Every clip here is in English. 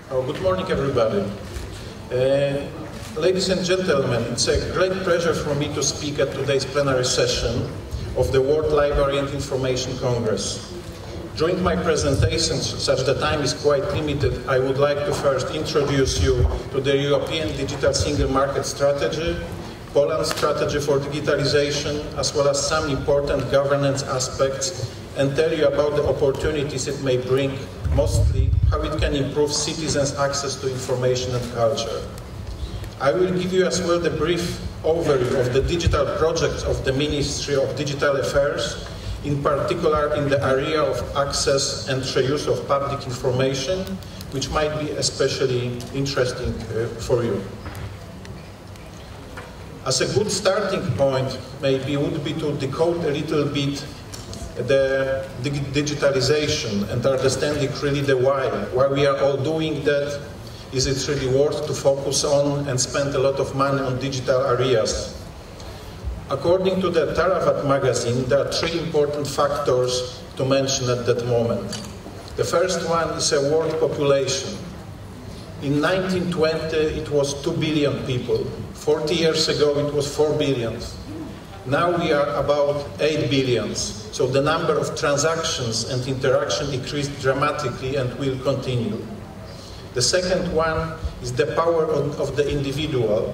Good morning, everybody. Ladies and gentlemen, it's a great pleasure for me to speak at today's plenary session of the World Library and Information Congress. During my presentation, such the time is quite limited, I would like to first introduce you to the European Digital Single Market Strategy, Poland's strategy for digitalization, as well as some important governance aspects, and tell you about the opportunities it may bring, mostly how it can improve citizens' access to information and culture. I will give you as well the brief overview of the digital projects of the Ministry of Digital Affairs, in particular in the area of access and reuse of public information, which might be especially interesting for you. As a good starting point, maybe would be to decode a little bit the digitalization and understanding really the why we are all doing that. Is it really worth to focus on and spend a lot of money on digital areas? According to the Teravat magazine, there are three important factors to mention at that moment. The first one is a world population. In 1920, it was 2 billion people. 40 years ago, it was 4 billion. Now we are about 8 billion. So the number of transactions and interaction increased dramatically and will continue. The second one is the power of the individual.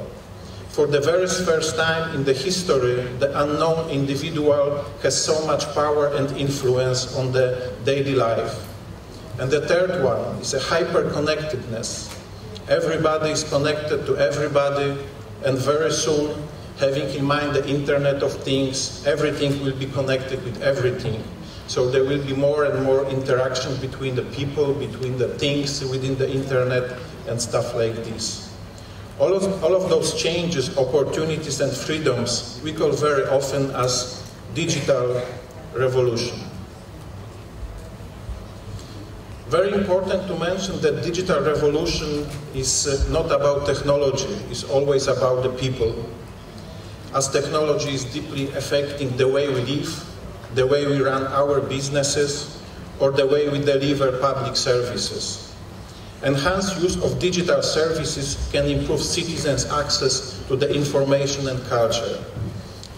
For the very first time in the history, the unknown individual has so much power and influence on the daily life. And the third one is a hyper-connectedness. Everybody is connected to everybody, and very soon, having in mind the Internet of Things, everything will be connected with everything. So there will be more and more interaction between the people, between the things within the Internet, and stuff like this. All of those changes, opportunities, and freedoms we call very often as digital revolution. Very important to mention that digital revolution is not about technology, it's always about the people. As technology is deeply affecting the way we live, the way we run our businesses, or the way we deliver public services. Enhanced use of digital services can improve citizens' access to the information and culture.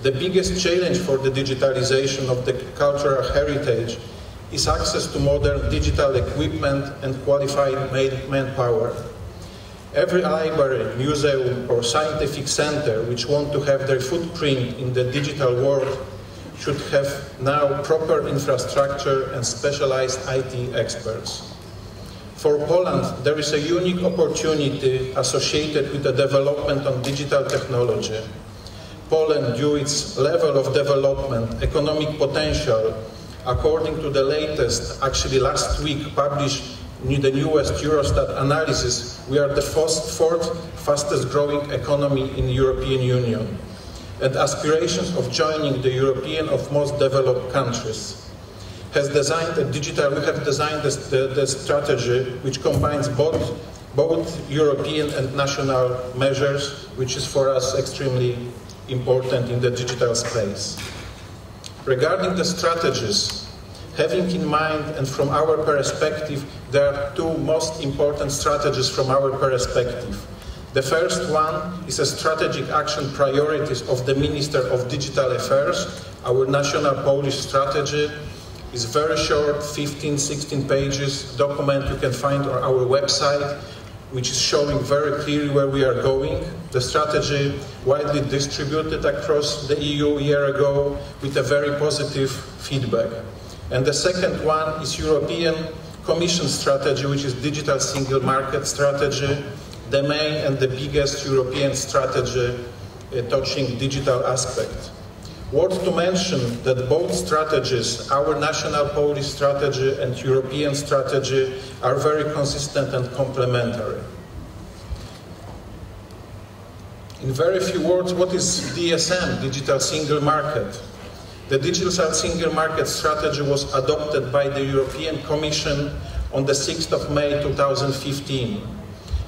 The biggest challenge for the digitalization of the cultural heritage is access to modern digital equipment and qualified manpower. Every library, museum, or scientific center which want to have their footprint in the digital world should have now proper infrastructure and specialized IT experts. For Poland, there is a unique opportunity associated with the development of digital technology. Poland, due to its level of development, economic potential, according to the latest, actually last week, published the newest Eurostat analysis, we are the fourth fastest growing economy in the European Union, and aspirations of joining the European of most developed countries. We have designed the strategy which combines both European and national measures, which is for us extremely important in the digital space. Regarding the strategies, having in mind and from our perspective, there are two most important strategies from our perspective. The first one is a strategic action priorities of the Minister of Digital Affairs. Our national Polish strategy is very short, 15-16 pages document you can find on our website, which is showing very clearly where we are going. The strategy widely distributed across the EU a year ago with a very positive feedback. And the second one is European Commission strategy, which is Digital Single Market Strategy, the main and the biggest European strategy touching digital aspect. Worth to mention that both strategies, our national Polish strategy and European strategy, are very consistent and complementary. In very few words, what is DSM, Digital Single Market? The Digital Single Market Strategy was adopted by the European Commission on the 6th of May 2015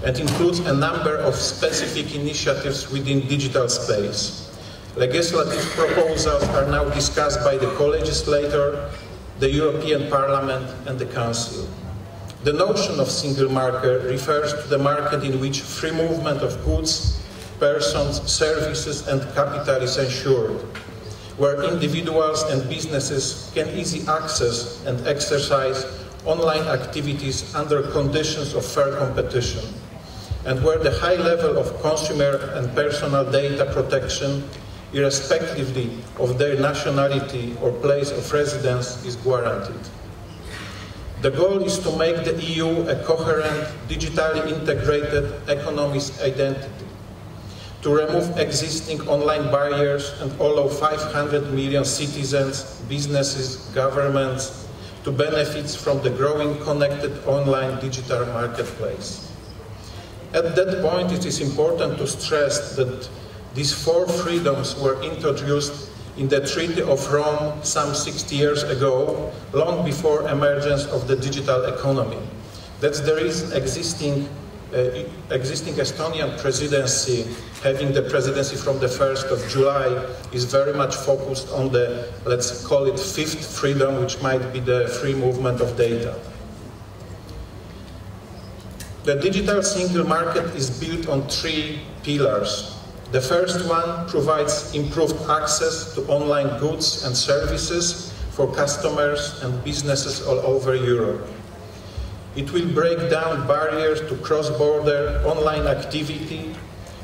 and includes a number of specific initiatives within digital space. Legislative proposals are now discussed by the co-legislator, the European Parliament and the Council. The notion of single market refers to the market in which free movement of goods, persons, services and capital is ensured, where individuals and businesses can easily access and exercise online activities under conditions of fair competition, and where the high level of consumer and personal data protection, irrespectively of their nationality or place of residence, is guaranteed. The goal is to make the EU a coherent, digitally integrated economic identity, to remove existing online barriers and allow 500 million citizens, businesses, governments to benefit from the growing connected online digital marketplace. At that point, it is important to stress that these 4 freedoms were introduced in the Treaty of Rome some 60 years ago, long before emergence of the digital economy. That's the reason existing Estonian presidency, having the presidency from the 1st of July, is very much focused on the, let's call it, 5th freedom, which might be the free movement of data. The digital single market is built on 3 pillars. The first one provides improved access to online goods and services for customers and businesses all over Europe. It will break down barriers to cross-border online activity,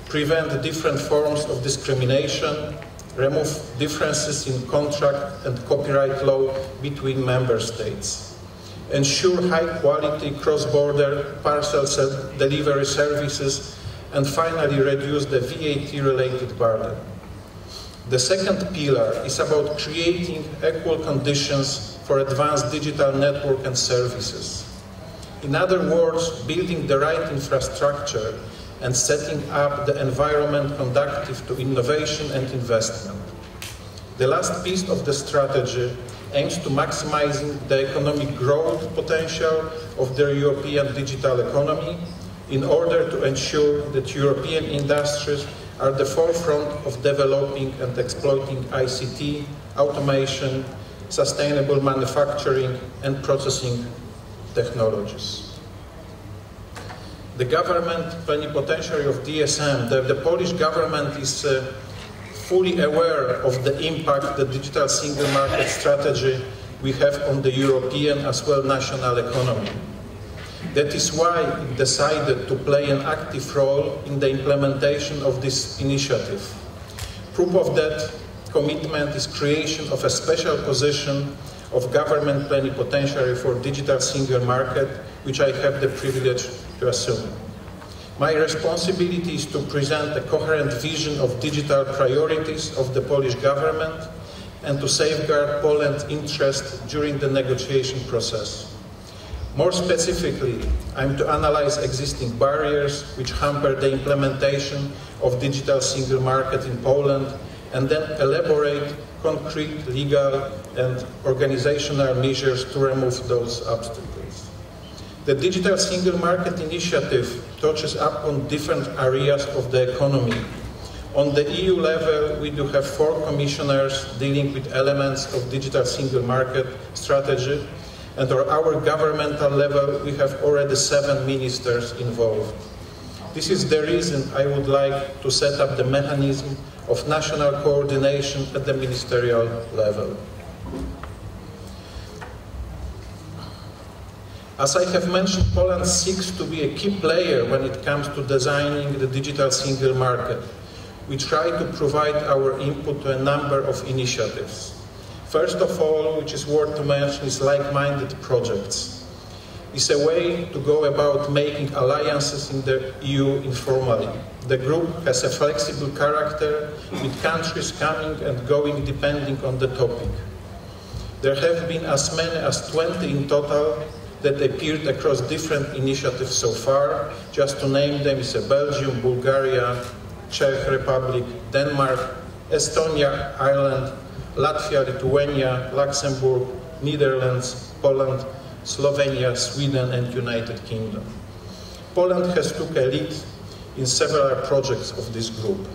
prevent different forms of discrimination, remove differences in contract and copyright law between member states, ensure high-quality cross-border parcel delivery services, and finally reduce the VAT-related burden. The second pillar is about creating equal conditions for advanced digital network and services. In other words, building the right infrastructure and setting up the environment conducive to innovation and investment. The last piece of the strategy aims to maximizing the economic growth potential of the European digital economy in order to ensure that European industries are at the forefront of developing and exploiting ICT, automation, sustainable manufacturing and processing technologies. The government plenipotentiary of DSM, the Polish government is fully aware of the impact the digital single market strategy we have on the European as well national economy. That is why it decided to play an active role in the implementation of this initiative. Proof of that commitment is creation of a special position of government plenipotentiary for digital single market, which I have the privilege to assume. My responsibility is to present a coherent vision of digital priorities of the Polish government and to safeguard Poland's interest during the negotiation process. More specifically, I am to analyze existing barriers which hamper the implementation of digital single market in Poland and then elaborate concrete legal and organizational measures to remove those obstacles. The Digital Single Market Initiative touches upon different areas of the economy. On the EU level, we do have 4 commissioners dealing with elements of digital single market strategy, and at our governmental level, we have already 7 ministers involved. This is the reason I would like to set up the mechanism of national coordination at the ministerial level. As I have mentioned, Poland seeks to be a key player when it comes to designing the digital single market. We try to provide our input to a number of initiatives. First of all, which is worth to mention, is like-minded projects. It's a way to go about making alliances in the EU informally. The group has a flexible character, with countries coming and going depending on the topic. There have been as many as 20 in total that appeared across different initiatives so far. Just to name them is Belgium, Bulgaria, Czech Republic, Denmark, Estonia, Ireland, Latvia, Lithuania, Luxembourg, Netherlands, Poland, Slovenia, Sweden and United Kingdom. Poland has took a lead in several projects of this group.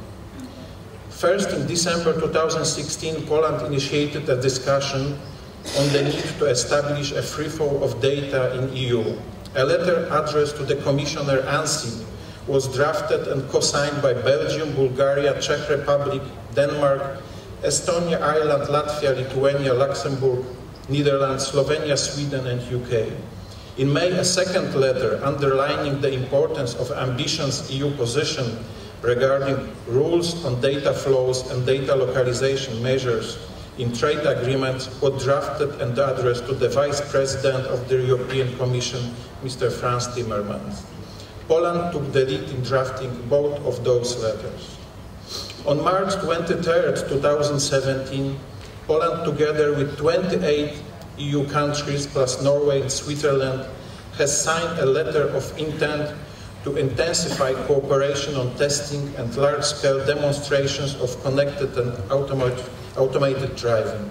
First, in December 2016, Poland initiated a discussion on the need to establish a free flow of data in EU. A letter addressed to the Commissioner ANSI was drafted and co-signed by Belgium, Bulgaria, Czech Republic, Denmark, Estonia, Ireland, Latvia, Lithuania, Luxembourg, Netherlands, Slovenia, Sweden, and UK. In May, a second letter underlining the importance of ambitious EU position regarding rules on data flows and data localization measures in trade agreements was drafted and addressed to the Vice President of the European Commission, Mr. Franz Timmermans. Poland took the lead in drafting both of those letters. On March 23, 2017, Poland, together with 28 EU countries plus Norway and Switzerland, has signed a letter of intent to intensify cooperation on testing and large-scale demonstrations of connected and automated driving.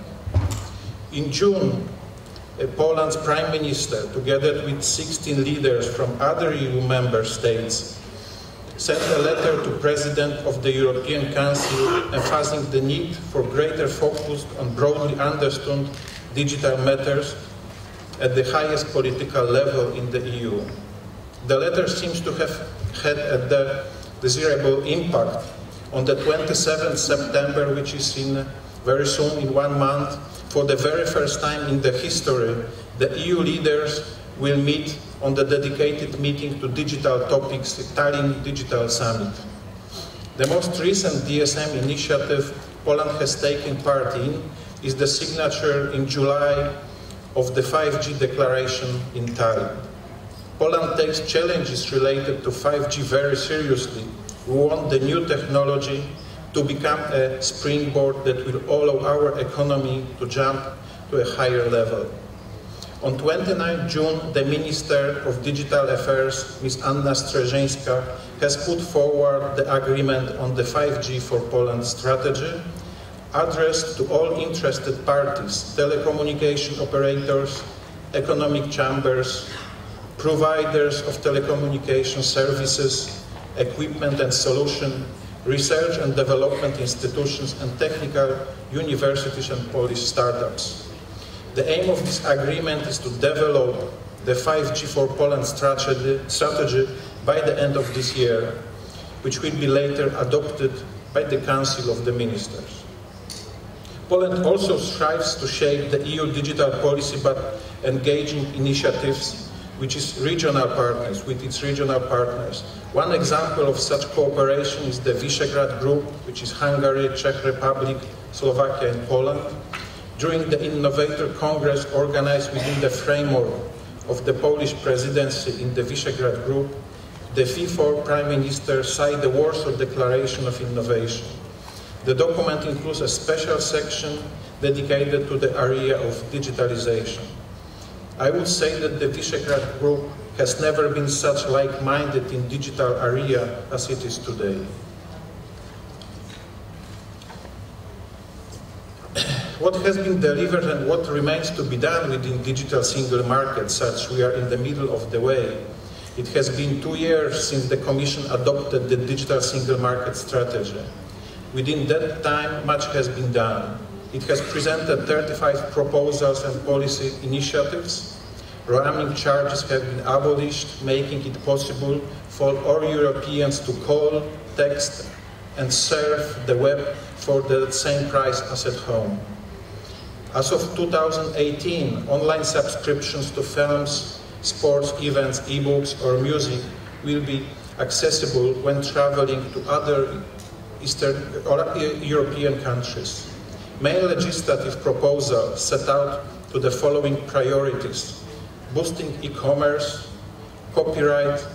In June, Poland's Prime Minister, together with 16 leaders from other EU member states, sent a letter to President of the European Council emphasizing the need for greater focus on broadly understood digital matters at the highest political level in the EU. The letter seems to have had a desirable impact. On the 27th September, which is very soon, in 1 month, for the very first time in the history, the EU leaders will meet on the dedicated meeting to digital topics, the Tallinn Digital Summit. The most recent DSM initiative Poland has taken part in is the signature in July of the 5G declaration in Tallinn. Poland takes challenges related to 5G very seriously. We want the new technology to become a springboard that will allow our economy to jump to a higher level. On 29 June, the Minister of Digital Affairs, Ms. Anna Strzeżeńska, has put forward the agreement on the 5G for Poland strategy, addressed to all interested parties, telecommunication operators, economic chambers, providers of telecommunication services, equipment and solution, research and development institutions, and technical universities and Polish startups. The aim of this agreement is to develop the 5G for Poland strategy by the end of this year, which will be later adopted by the Council of the Ministers. Poland also strives to shape the EU digital policy by engaging initiatives with its regional partners. One example of such cooperation is the Visegrad Group, which is Hungary, Czech Republic, Slovakia, and Poland. During the Innovator Congress organized within the framework of the Polish presidency in the Visegrad Group, the V4 Prime Minister signed the Warsaw Declaration of Innovation. The document includes a special section dedicated to the area of digitalization. I would say that the Visegrad Group has never been such like-minded in digital area as it is today. What has been delivered and what remains to be done within digital single market, such we are in the middle of the way. It has been 2 years since the Commission adopted the digital single market strategy. Within that time, much has been done. It has presented 35 proposals and policy initiatives. Roaming charges have been abolished, making it possible for all Europeans to call, text, and surf the web for the same price as at home. As of 2018, online subscriptions to films, sports events, e-books, or music will be accessible when traveling to other Eastern or European countries. Main legislative proposals set out to the following priorities: boosting e-commerce, copyright,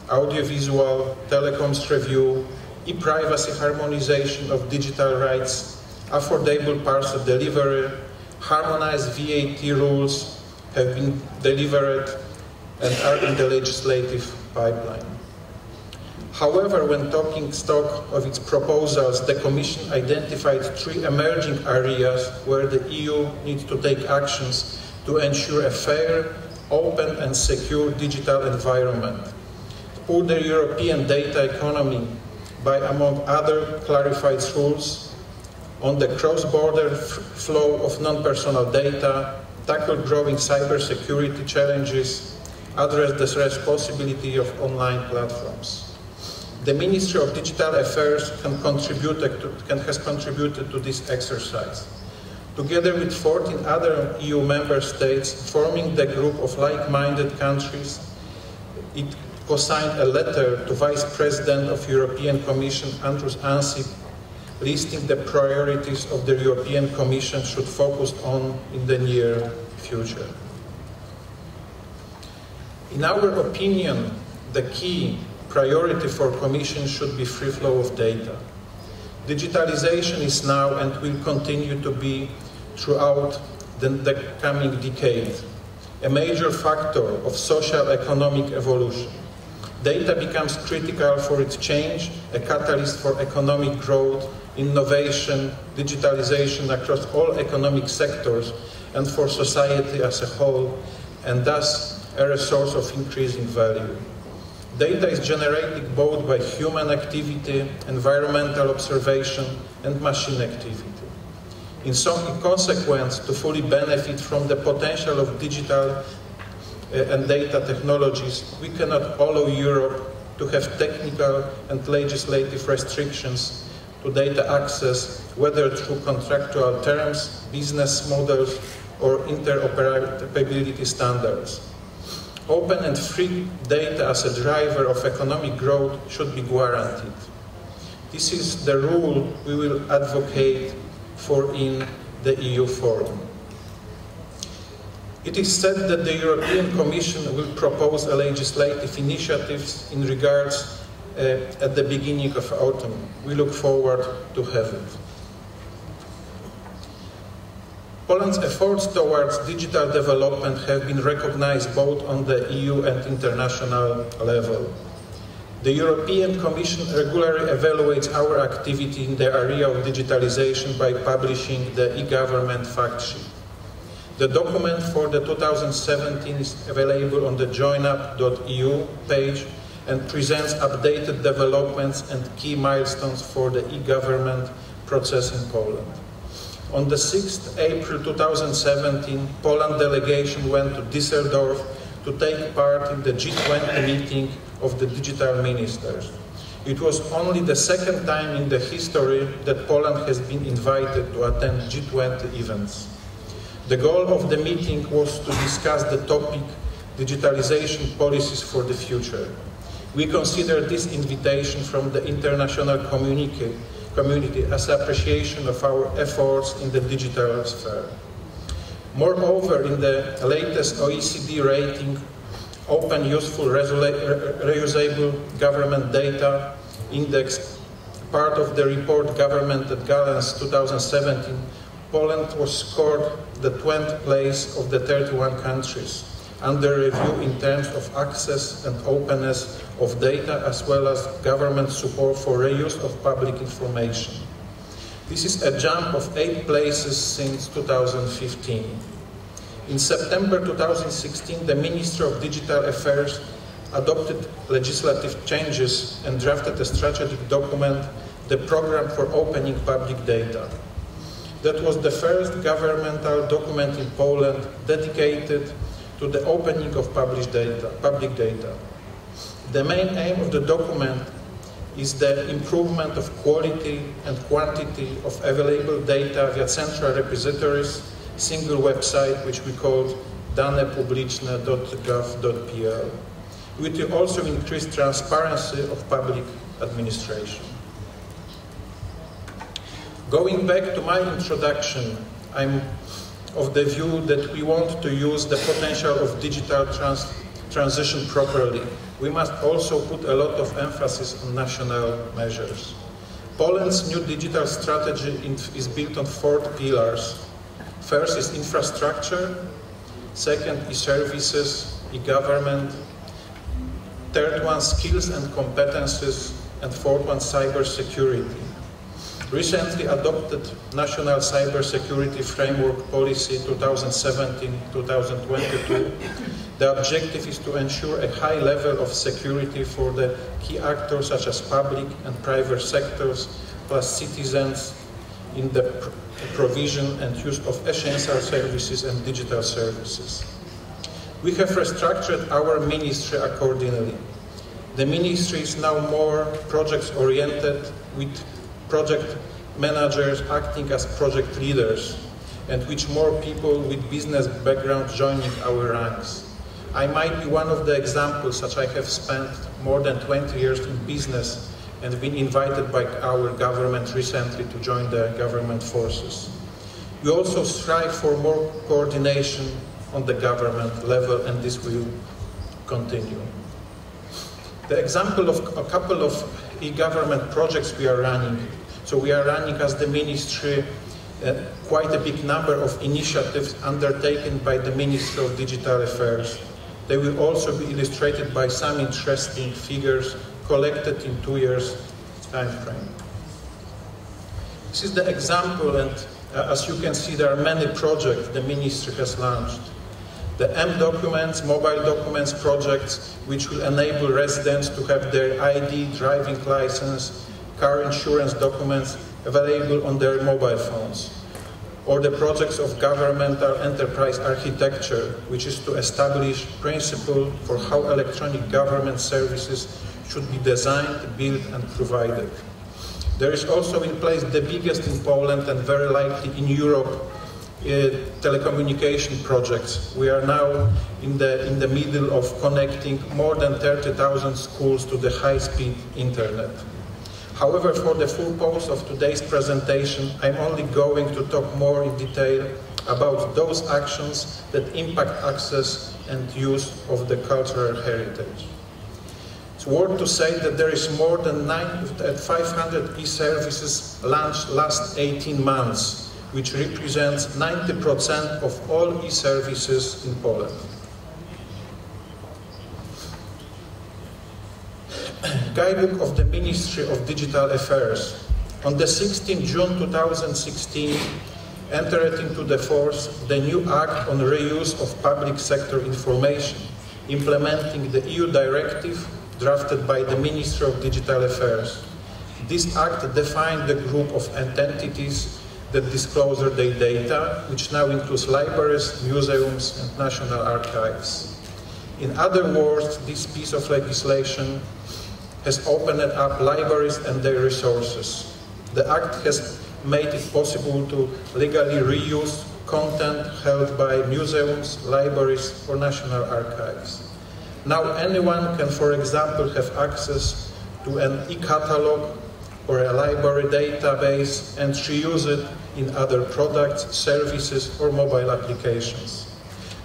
audiovisual, telecoms review, e-privacy harmonization of digital rights, affordable parcel delivery, harmonized VAT rules have been delivered and are in the legislative pipeline. However, when taking stock of its proposals, the Commission identified 3 emerging areas where the EU needs to take actions to ensure a fair, open and secure digital environment, to put the European data economy by, among other, clarified rules on the cross-border flow of non-personal data, tackle growing cybersecurity challenges, address the responsibility of online platforms. The Ministry of Digital Affairs has contributed to this exercise. Together with 14 other EU member states, forming the group of like-minded countries, it co-signed a letter to Vice President of European Commission Andrus Ansip, listing the priorities of the European Commission should focus on in the near future. In our opinion, the key priority for Commission should be free flow of data. Digitalization is now and will continue to be throughout the coming decade a major factor of social economic evolution. Data becomes critical for its change, a catalyst for economic growth, innovation, digitalization across all economic sectors and for society as a whole, and thus a resource of increasing value. Data is generated both by human activity, environmental observation, and machine activity. In consequence, to fully benefit from the potential of digital and data technologies, we cannot allow Europe to have technical and legislative restrictions to data access, whether through contractual terms, business models, or interoperability standards. Open and free data as a driver of economic growth should be guaranteed. This is the rule we will advocate for in the EU forum. It is said that the European Commission will propose a legislative initiatives in regards at the beginning of autumn. We look forward to have it. Poland's efforts towards digital development have been recognized both on the EU and international level. The European Commission regularly evaluates our activity in the area of digitalization by publishing the e-government fact sheet. The document for the 2017 is available on the joinup.eu page and presents updated developments and key milestones for the e-government process in Poland. On the 6th April 2017, Poland delegation went to Düsseldorf to take part in the G20 meeting of the digital ministers. It was only the second time in the history that Poland has been invited to attend G20 events. The goal of the meeting was to discuss the topic, digitalization policies for the future. We consider this invitation from the international community as appreciation of our efforts in the digital sphere. Moreover, in the latest OECD rating, Open, Useful, Reusable Government Data Index, part of the report Government at Balance 2017, Poland was scored the 20th place of the 31 countries under review in terms of access and openness of data, as well as government support for reuse of public information. This is a jump of 8 places since 2015. In September 2016, the Ministry of Digital Affairs adopted legislative changes and drafted a strategic document, the Program for Opening Public Data. That was the first governmental document in Poland dedicated to the opening of public data. The main aim of the document is the improvement of quality and quantity of available data via central repositories, single website, which we called danepubliczne.gov.pl. It will also increase transparency of public administration. Going back to my introduction, I'm of the view that we want to use the potential of digital transition properly. We must also put a lot of emphasis on national measures. Poland's new digital strategy is built on 4 pillars. First is infrastructure, second is services, e-government, third one skills and competences, and fourth one cybersecurity. Recently adopted National Cybersecurity Framework Policy 2017-2022, the objective is to ensure a high level of security for the key actors such as public and private sectors, plus citizens in the provision and use of essential services and digital services. We have restructured our ministry accordingly. The ministry is now more project-oriented, with project managers acting as project leaders, and with more people with business background joining our ranks. I might be one of the examples, such I have spent more than 20 years in business and been invited by our government recently to join the government forces. We also strive for more coordination on the government level, and this will continue. The example of a couple of e-government projects we are running. So we are running as the ministry quite a big number of initiatives undertaken by the Ministry of Digital Affairs. They will also be illustrated by some interesting figures collected in 2 years time frame. This is the example, and as you can see, there are many projects the ministry has launched. The M-Documents, mobile documents projects, which will enable residents to have their ID, driving license, car insurance documents available on their mobile phones. Or the projects of governmental enterprise architecture, which is to establish principles for how electronic government services should be designed, built, and provided. There is also in place the biggest in Poland and very likely in Europe telecommunication projects. We are now in the middle of connecting more than 30,000 schools to the high-speed internet. However, for the full purpose of today's presentation, I'm only going to talk more in detail about those actions that impact access and use of the cultural heritage. It's worth to say that there is more than 500 e-services launched last 18 months, which represents 90% of all e-services in Poland. Guidebook of the Ministry of Digital Affairs. On the 16th June 2016, entered into the force the new Act on Reuse of Public Sector Information, implementing the EU directive drafted by the Ministry of Digital Affairs. This Act defined the group of entities that disclose their data, which now includes libraries, museums, and national archives. In other words, this piece of legislation has opened up libraries and their resources. The Act has made it possible to legally reuse content held by museums, libraries, or national archives. Now anyone can, for example, have access to an e-catalog or a library database and reuse it in other products, services, or mobile applications.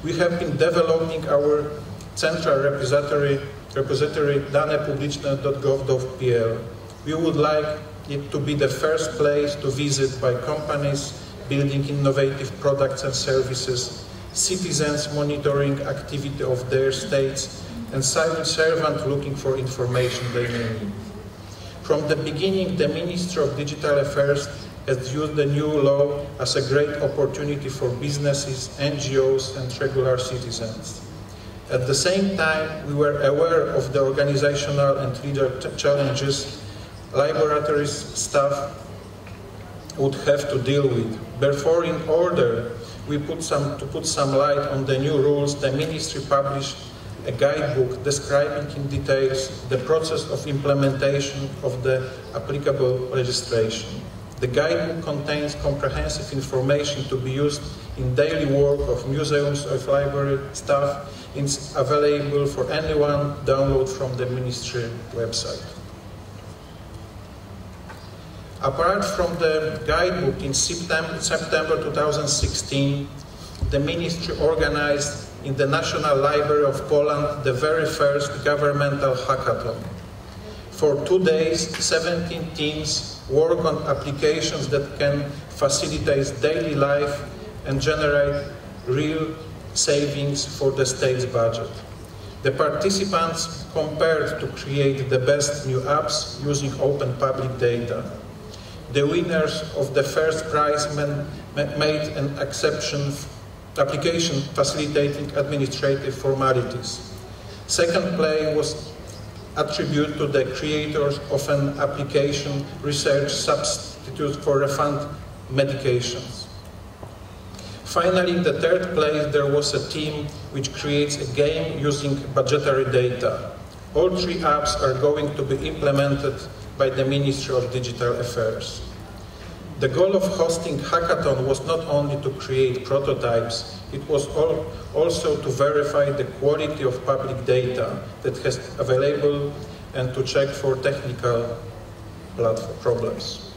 We have been developing our central repository danepubliczne.gov.pl. We would like it to be the first place to visit by companies building innovative products and services, citizens monitoring activity of their states, and civil servants looking for information they may need. From the beginning, the Ministry of Digital Affairs has used the new law as a great opportunity for businesses, NGOs, and regular citizens. At the same time, we were aware of the organizational and legal challenges laboratories staff would have to deal with. Therefore, in order to put some light on the new rules, the Ministry published a guidebook describing in details the process of implementation of the applicable legislation. The guidebook contains comprehensive information to be used in daily work of museums, of library staff. It's available for anyone to download from the Ministry website. Apart from the guidebook, in September 2016, the Ministry organized in the National Library of Poland the very first governmental hackathon. For 2 days, 17 teams work on applications that can facilitate daily life and generate real savings for the state's budget. The participants compared to create the best new apps using open public data. The winners of the first prize made an application facilitating administrative formalities. Second place was attributed to the creators of an application research substitute for refund medications. Finally, in the third place, there was a team which creates a game using budgetary data. All 3 apps are going to be implemented by the Ministry of Digital Affairs. The goal of hosting hackathon was not only to create prototypes, it was also to verify the quality of public data that is available and to check for technical problems.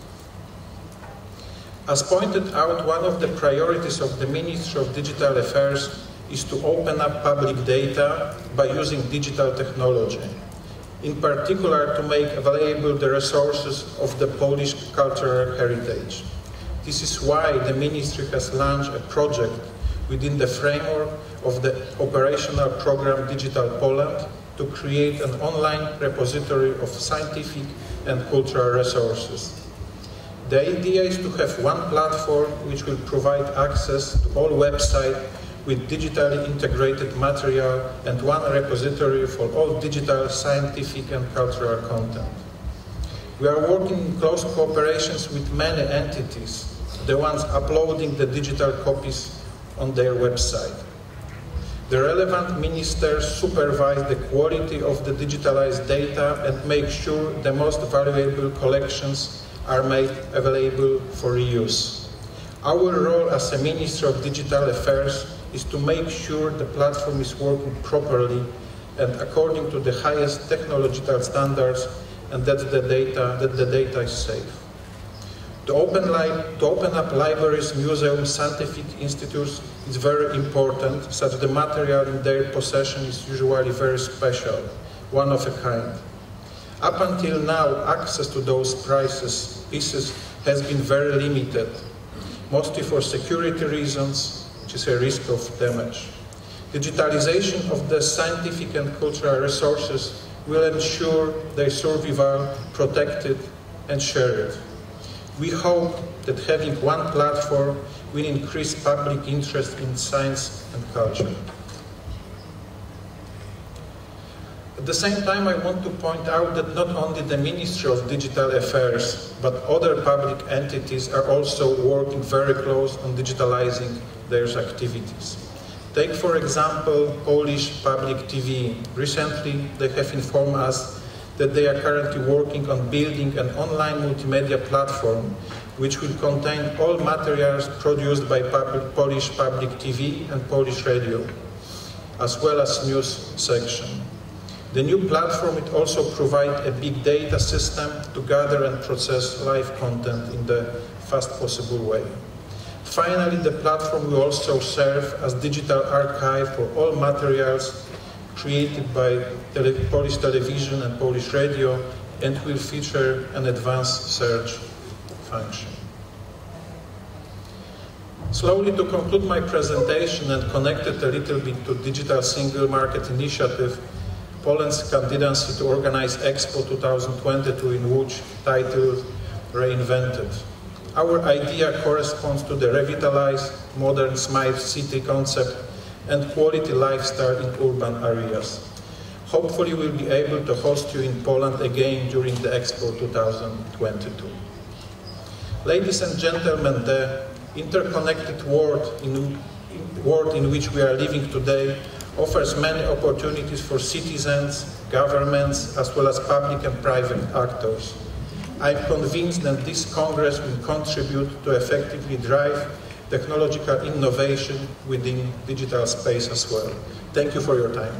As pointed out, one of the priorities of the Ministry of Digital Affairs is to open up public data by using digital technology, in particular to make available the resources of the Polish cultural heritage. This is why the Ministry has launched a project within the framework of the operational program Digital Poland to create an online repository of scientific and cultural resources. The idea is to have one platform which will provide access to all websites with digitally integrated material and one repository for all digital, scientific and cultural content. We are working in close cooperations with many entities, the ones uploading the digital copies on their website. The relevant ministers supervise the quality of the digitalized data and make sure the most valuable collections are made available for reuse. Our role as a Minister of Digital Affairs is to make sure the platform is working properly and according to the highest technological standards, and that the data is safe. To open up libraries, museums, scientific institutes is very important, such the material in their possession is usually very special, one of a kind. Up until now, access to those pieces has been very limited, mostly for security reasons, which is a risk of damage. Digitalization of the scientific and cultural resources will ensure their survival, protected and shared. We hope that having one platform will increase public interest in science and culture. At the same time, I want to point out that not only the Ministry of Digital Affairs, but other public entities are also working very close on digitalizing their activities. Take, for example, Polish Public TV. Recently, they have informed us that they are currently working on building an online multimedia platform which will contain all materials produced by Polish Public TV and Polish Radio, as well as news section. The new platform will also provide a big data system to gather and process live content in the fastest possible way. Finally, the platform will also serve as digital archive for all materials created by Polish television and Polish radio, and will feature an advanced search function. Slowly, to conclude my presentation and connect it a little bit to Digital Single Market Initiative, Poland's candidacy to organize Expo 2022 in Łódź, titled Reinvented. Our idea corresponds to the revitalized, modern, smart city concept and quality lifestyle in urban areas. Hopefully we'll be able to host you in Poland again during the Expo 2022. Ladies and gentlemen, the interconnected world in which we are living today offers many opportunities for citizens, governments, as well as public and private actors. I'm convinced that this Congress will contribute to effectively drive technological innovation within digital space as well. Thank you for your time.